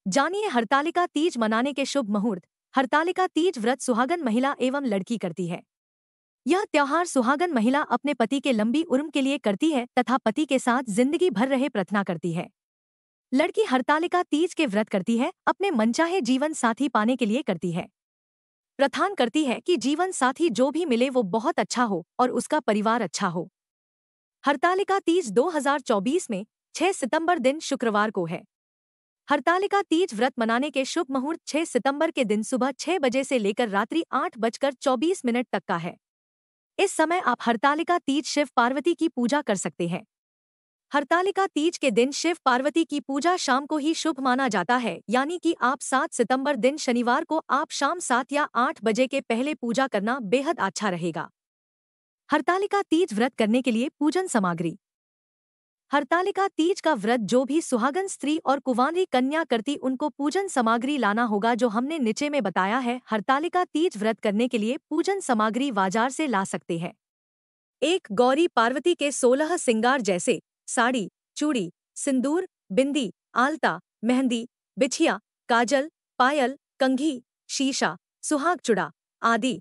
जानिए हरतालिका तीज मनाने के शुभ मुहूर्त। हरतालिका तीज व्रत सुहागन महिला एवं लड़की करती है। यह त्योहार सुहागन महिला अपने पति के लंबी उम्र के लिए करती है तथा पति के साथ जिंदगी भर रहे प्रार्थना करती है। लड़की हरतालिका तीज के व्रत करती है, अपने मनचाहे जीवन साथी पाने के लिए करती है। प्रथान करती है कि जीवन साथी जो भी मिले वो बहुत अच्छा हो और उसका परिवार अच्छा हो। हरतालिका तीज 2024 में 6 सितंबर दिन शुक्रवार को है। हरतालिका तीज व्रत मनाने के शुभ मुहूर्त 6 सितंबर के दिन सुबह 6 बजे से लेकर रात्रि 8:24 तक का है। इस समय आप हरतालिका तीज शिव पार्वती की पूजा कर सकते हैं। हरतालिका तीज के दिन शिव पार्वती की पूजा शाम को ही शुभ माना जाता है, यानी कि आप 7 सितंबर दिन शनिवार को आप शाम 7 या 8 बजे के पहले पूजा करना बेहद अच्छा रहेगा। हरतालिका तीज व्रत करने के लिए पूजन सामग्री। हरतालिका तीज का व्रत जो भी सुहागन स्त्री और कुंवारी कन्या करती उनको पूजन सामग्री लाना होगा, जो हमने नीचे में बताया है। हरतालिका तीज व्रत करने के लिए पूजन सामग्री बाजार से ला सकते हैं। 1 गौरी पार्वती के 16 श्रृंगार जैसे साड़ी, चूड़ी, सिंदूर, बिंदी, आलता, मेहंदी, बिछिया, काजल, पायल, कंघी, शीशा, सुहाग चूड़ा आदि।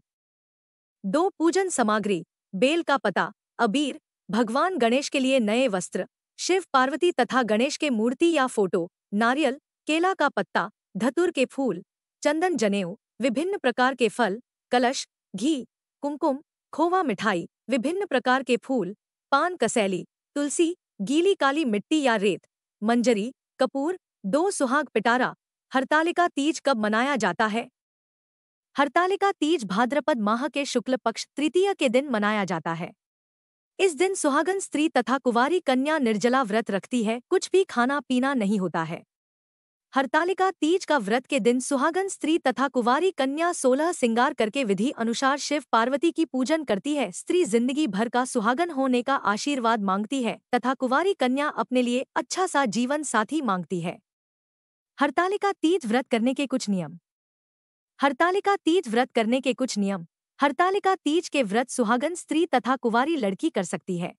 2 पूजन सामग्री, बेल का पता, अबीर, भगवान गणेश के लिए नए वस्त्र, शिव पार्वती तथा गणेश के मूर्ति या फोटो, नारियल, केला का पत्ता, धतूर के फूल, चंदन, जनेऊ, विभिन्न प्रकार के फल, कलश, घी, कुमकुम, खोवा मिठाई, विभिन्न प्रकार के फूल, पान कसैली, तुलसी, गीली काली मिट्टी या रेत, मंजरी, कपूर, 2 सुहाग पिटारा। हरतालिका तीज कब मनाया जाता है? हरतालिका तीज भाद्रपद माह के शुक्ल पक्ष तृतीया के दिन मनाया जाता है। इस दिन सुहागन स्त्री तथा कुंवारी कन्या निर्जला व्रत रखती है, कुछ भी खाना पीना नहीं होता है। हरतालिका तीज का व्रत के दिन सुहागन स्त्री तथा कुंवारी कन्या 16 श्रृंगार करके विधि अनुसार शिव पार्वती की पूजन करती है। स्त्री जिंदगी भर का सुहागन होने का आशीर्वाद मांगती है तथा कुंवारी कन्या अपने लिए अच्छा सा जीवन साथी मांगती है। हरतालिका तीज व्रत करने के कुछ नियम। हरतालिका तीज व्रत करने के कुछ नियम। हरतालिका तीज के व्रत सुहागन स्त्री तथा कुंवारी लड़की कर सकती है।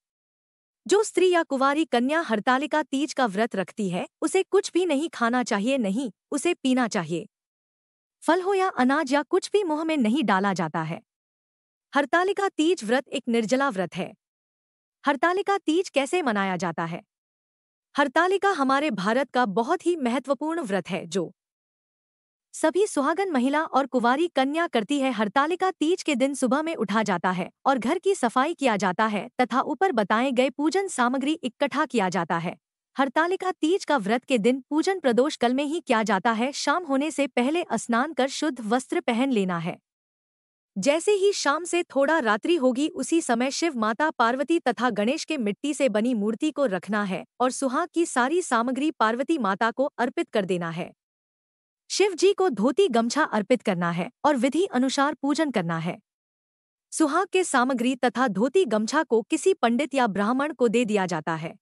जो स्त्री या कुंवारी कन्या हरतालिका तीज का व्रत रखती है, उसे कुछ भी नहीं खाना चाहिए, नहीं उसे पीना चाहिए। फल हो या अनाज या कुछ भी मुंह में नहीं डाला जाता है। हरतालिका तीज व्रत एक निर्जला व्रत है। हरतालिका तीज कैसे मनाया जाता है? हरतालिका हमारे भारत का बहुत ही महत्वपूर्ण व्रत है, जो सभी सुहागन महिला और कुंवारी कन्या करती है। हरतालिका तीज के दिन सुबह में उठा जाता है और घर की सफाई किया जाता है तथा ऊपर बताए गए पूजन सामग्री इकट्ठा किया जाता है। हरतालिका तीज का व्रत के दिन पूजन प्रदोष काल में ही किया जाता है। शाम होने से पहले स्नान कर शुद्ध वस्त्र पहन लेना है। जैसे ही शाम से थोड़ा रात्रि होगी, उसी समय शिव माता पार्वती तथा गणेश के मिट्टी से बनी मूर्ति को रखना है और सुहाग की सारी सामग्री पार्वती माता को अर्पित कर देना है। शिव जी को धोती गमछा अर्पित करना है और विधि अनुसार पूजन करना है। सुहाग के सामग्री तथा धोती गमछा को किसी पंडित या ब्राह्मण को दे दिया जाता है।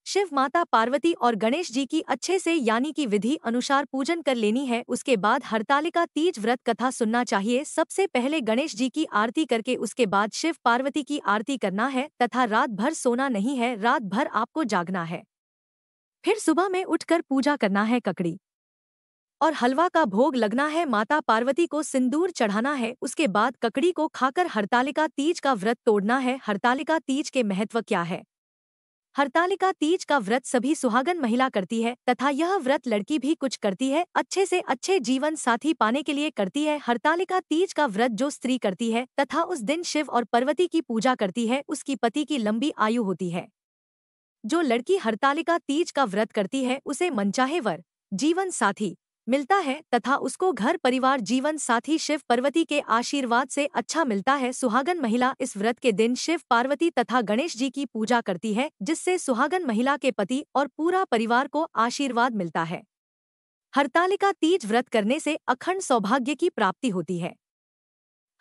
शिव माता पार्वती और गणेश जी की अच्छे से यानी कि विधि अनुसार पूजन कर लेनी है। उसके बाद हरतालिका तीज व्रत कथा सुनना चाहिए। सबसे पहले गणेश जी की आरती करके उसके बाद शिव पार्वती की आरती करना है तथा रात भर सोना नहीं है, रात भर आपको जागना है। फिर सुबह में उठकर पूजा करना है, ककड़ी और हलवा का भोग लगना है, माता पार्वती को सिंदूर चढ़ाना है। उसके बाद ककड़ी को खाकर हरतालिका तीज का व्रत तोड़ना है। हरतालिका तीज के महत्व क्या है? हरतालिका तीज का व्रत सभी सुहागन महिला करती है तथा यह व्रत लड़की भी कुछ करती है, अच्छे से अच्छे जीवन साथी पाने के लिए करती है। हरतालिका तीज का व्रत जो स्त्री करती है तथा उस दिन शिव और पार्वती की पूजा करती है, उसकी पति की लंबी आयु होती है। जो लड़की हरतालिका तीज का व्रत करती है, उसे मनचाहे वर, जीवन साथी मिलता है तथा उसको घर परिवार जीवन साथी शिव पार्वती के आशीर्वाद से अच्छा मिलता है। सुहागन महिला इस व्रत के दिन शिव पार्वती तथा गणेश जी की पूजा करती है, जिससे सुहागन महिला के पति और पूरा परिवार को आशीर्वाद मिलता है। हरतालिका तीज व्रत करने से अखंड सौभाग्य की प्राप्ति होती है।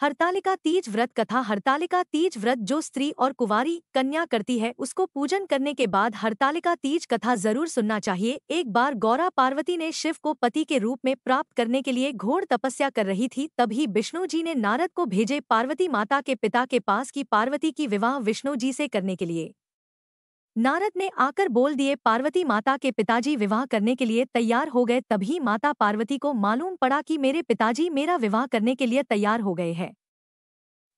हरतालिका तीज व्रत कथा। हरतालिका तीज व्रत जो स्त्री और कुंवारी कन्या करती है, उसको पूजन करने के बाद हरतालिका तीज कथा जरूर सुनना चाहिए। एक बार गौरा पार्वती ने शिव को पति के रूप में प्राप्त करने के लिए घोर तपस्या कर रही थी, तभी विष्णु जी ने नारद को भेजे पार्वती माता के पिता के पास कि पार्वती की विवाह विष्णु जी से करने के लिए। नारद ने आकर बोल दिए। पार्वती माता के पिताजी विवाह करने के लिए तैयार हो गए। तभी माता पार्वती को मालूम पड़ा कि मेरे पिताजी मेरा विवाह करने के लिए तैयार हो गए हैं।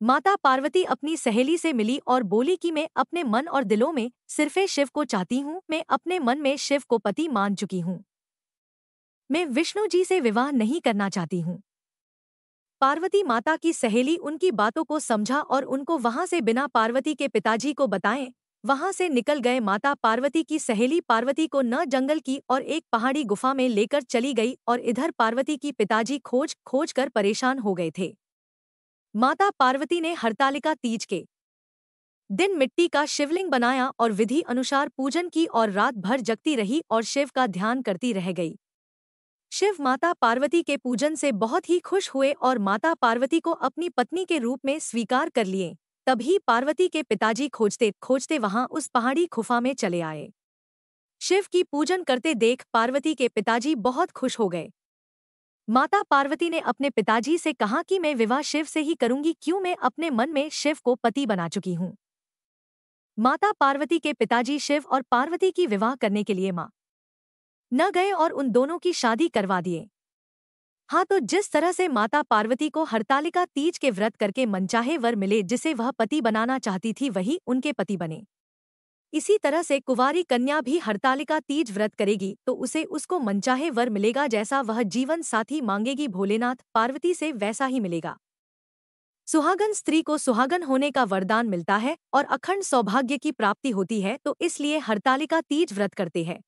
माता पार्वती अपनी सहेली से मिली और बोली कि मैं अपने मन और दिलों में सिर्फ शिव को चाहती हूँ। मैं अपने मन में शिव को पति मान चुकी हूँ। मैं विष्णु जी से विवाह नहीं करना चाहती हूँ। पार्वती माता की सहेली उनकी बातों को समझा और उनको वहां से बिना पार्वती के पिताजी को बताएं वहां से निकल गए। माता पार्वती की सहेली पार्वती को न जंगल की और एक पहाड़ी गुफा में लेकर चली गई और इधर पार्वती की पिताजी खोज खोज कर परेशान हो गए थे। माता पार्वती ने हरतालिका तीज के दिन मिट्टी का शिवलिंग बनाया और विधि अनुसार पूजन की और रात भर जगती रही और शिव का ध्यान करती रह गई। शिव माता पार्वती के पूजन से बहुत ही खुश हुए और माता पार्वती को अपनी पत्नी के रूप में स्वीकार कर लिए। तभी पार्वती के पिताजी खोजते खोजते वहां उस पहाड़ी गुफा में चले आए। शिव की पूजन करते देख पार्वती के पिताजी बहुत खुश हो गए। माता पार्वती ने अपने पिताजी से कहा कि मैं विवाह शिव से ही करूंगी, क्यों मैं अपने मन में शिव को पति बना चुकी हूँ। माता पार्वती के पिताजी शिव और पार्वती की विवाह करने के लिए मां न गए और उन दोनों की शादी करवा दिए। हाँ, तो जिस तरह से माता पार्वती को हरतालिका तीज के व्रत करके मनचाहे वर मिले, जिसे वह पति बनाना चाहती थी वही उनके पति बने, इसी तरह से कुंवारी कन्या भी हरतालिका तीज व्रत करेगी तो उसे उसको मनचाहे वर मिलेगा। जैसा वह जीवन साथी मांगेगी भोलेनाथ पार्वती से वैसा ही मिलेगा। सुहागन स्त्री को सुहागन होने का वरदान मिलता है और अखंड सौभाग्य की प्राप्ति होती है, तो इसलिए हरतालिका तीज व्रत करते हैं।